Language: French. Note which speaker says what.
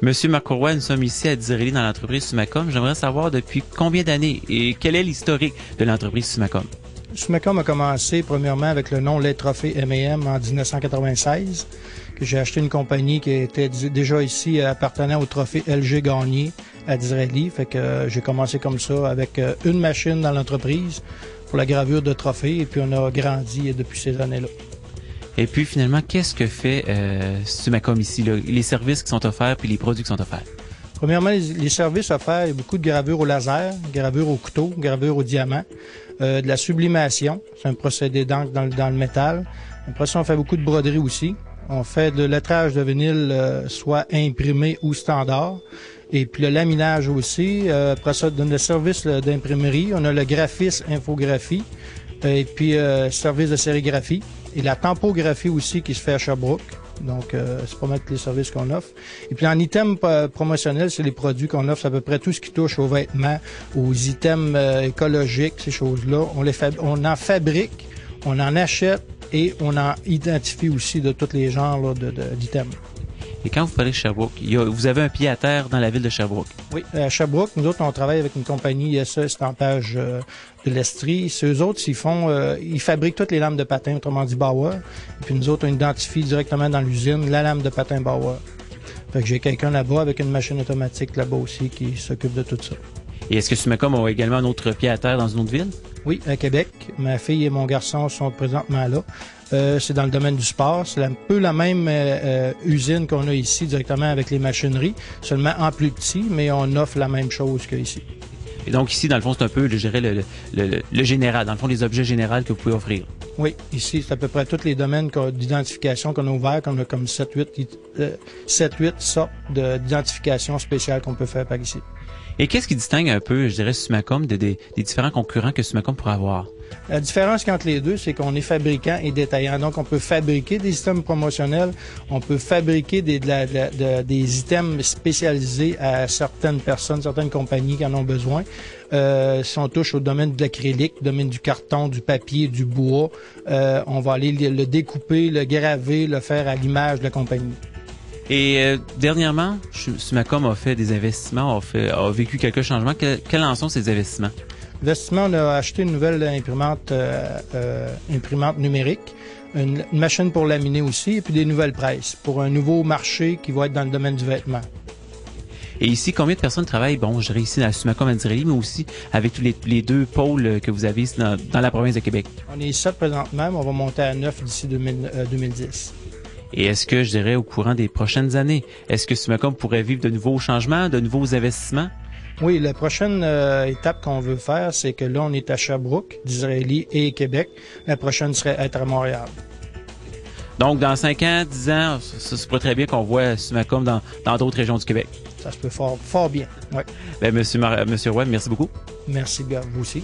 Speaker 1: Monsieur Marc Roy, nous sommes ici à Disraeli dans l'entreprise Sumacom. J'aimerais savoir depuis combien d'années et quel est l'historique de l'entreprise Sumacom?
Speaker 2: Sumacom a commencé premièrement avec le nom Les Trophées M&M en 1996, que j'ai acheté une compagnie qui était déjà ici appartenant au trophée LG Gagné à Disraeli. Fait que j'ai commencé comme ça avec une machine dans l'entreprise pour la gravure de trophées et puis on a grandi depuis ces années-là.
Speaker 1: Et puis finalement, qu'est-ce que fait Sumacom ici, là? Les services qui sont offerts puis les produits qui sont offerts?
Speaker 2: Premièrement, les services offerts, il y a beaucoup de gravure au laser, gravure au couteau, gravure au diamant, de la sublimation, c'est un procédé d'encre dans le métal. Après ça, on fait beaucoup de broderie aussi. On fait de lettrage de vinyle, soit imprimé ou standard. Et puis le laminage aussi. Après ça, donne le service d'imprimerie. On a le graphisme, infographie. Et puis service de sérigraphie. Et la tempographie aussi qui se fait à Sherbrooke. Donc, c'est pas mal tous les services qu'on offre. Et puis, en items promotionnels, c'est les produits qu'on offre. C'est à peu près tout ce qui touche aux vêtements, aux items écologiques, ces choses-là. On en fabrique, on en achète et on en identifie aussi de tous les genres d'items.
Speaker 1: Et quand vous parlez de Sherbrooke, vous avez un pied à terre dans la ville de Sherbrooke? Oui.
Speaker 2: À Sherbrooke, nous autres, on travaille avec une compagnie ISE Estampage de l'Estrie. Eux autres, ils fabriquent toutes les lames de patin, autrement dit Bauer. Et puis nous autres, on identifie directement dans l'usine la lame de patin Bauer. Fait que j'ai quelqu'un là-bas avec une machine automatique là-bas aussi qui s'occupe de tout ça.
Speaker 1: Et est-ce que Sumacom a également un autre pied à terre dans une autre ville?
Speaker 2: Oui, à Québec. Ma fille et mon garçon sont présentement là. C'est dans le domaine du sport. C'est un peu la même usine qu'on a ici directement avec les machineries, seulement en plus petit, mais on offre la même chose qu'ici.
Speaker 1: Et donc ici, dans le fond, c'est un peu, je dirais, le général, dans le fond, les objets généraux que vous pouvez offrir.
Speaker 2: Oui, ici, c'est à peu près tous les domaines d'identification qu'on a ouverts, qu'on a comme 7-8 sortes d'identification spéciales qu'on peut faire par ici.
Speaker 1: Et qu'est-ce qui distingue un peu, je dirais, Sumacom des différents concurrents que Sumacom pourrait avoir?
Speaker 2: La différence entre les deux, c'est qu'on est fabricant et détaillant. Donc, on peut fabriquer des items promotionnels, on peut fabriquer des items spécialisés à certaines personnes, certaines compagnies qui en ont besoin. Si on touche au domaine de l'acrylique, au domaine du carton, du papier, du bois, on va aller le découper, le graver, le faire à l'image de la compagnie.
Speaker 1: Et dernièrement, Sumacom a fait des investissements, a vécu quelques changements. Quels en sont ces investissements?
Speaker 2: Investissement, on a acheté une nouvelle imprimante numérique, une machine pour laminer aussi, et puis des nouvelles presses pour un nouveau marché qui va être dans le domaine du vêtement.
Speaker 1: Et ici, combien de personnes travaillent, bon, je dirais ici à Sumacom à Disraeli, mais aussi avec tous les deux pôles que vous avez ici dans la province de Québec?
Speaker 2: On est 7 présentement, mais on va monter à 9 d'ici 2010.
Speaker 1: Et est-ce que, je dirais, au courant des prochaines années, est-ce que Sumacom pourrait vivre de nouveaux changements, de nouveaux investissements?
Speaker 2: Oui, la prochaine étape qu'on veut faire, c'est que là, on est à Sherbrooke, Disraeli et Québec. La prochaine serait être à Montréal.
Speaker 1: Donc, dans 5 ans, 10 ans, ça se pourrait très bien qu'on voit Sumacom dans d'autres régions du Québec.
Speaker 2: Ça se peut fort bien, oui.
Speaker 1: Bien, Monsieur Roy, merci beaucoup.
Speaker 2: Merci, vous aussi.